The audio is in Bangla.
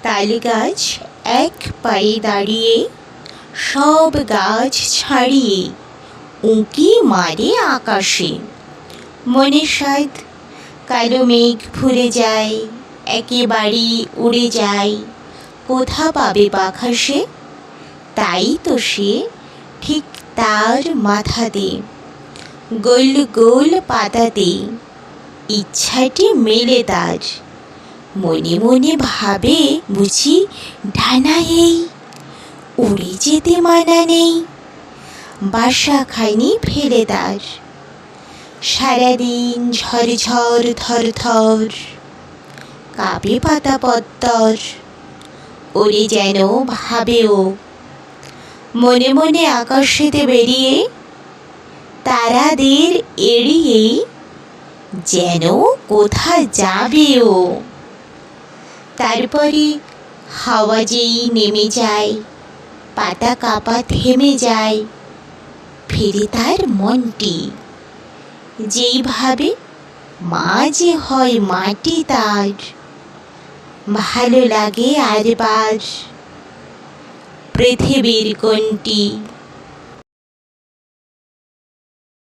তালগাছ এক পায়ে দাঁড়িয়ে, সব গাছ ছাড়িয়ে উঁকি মারে আকাশে। মনে সাধ কালো মেঘ ভরে যায়, একেবারে উড়ে যায়, কোথা পাবে পাখা সে? তাই তো সে ঠিক তার মাথাতে গোল গোল পাতাতে ইচ্ছাটি মেলে তার। মনে মনে ভাবে বুঝি ডানা এই, উড়ে যেতে মানা নেই। বাসা খায়নি ফেলে তার, সারাদিন ঝরঝর থরথর কাঁপে পাতা পত্তর। ওরে যেন ভাবেও মনে মনে আকাশেতে বেরিয়ে, তারাদের এড়িয়ে যেন কোথা যাবে ও। তারপরে হাওয়া যেই নেমে যায়, পাতা কাঁপা থেমে যায়, ফিরে তার মনটি যেইভাবে মা যে হয় মাটি তার। ভালো লাগে আরবার পৃথিবীর কোনটি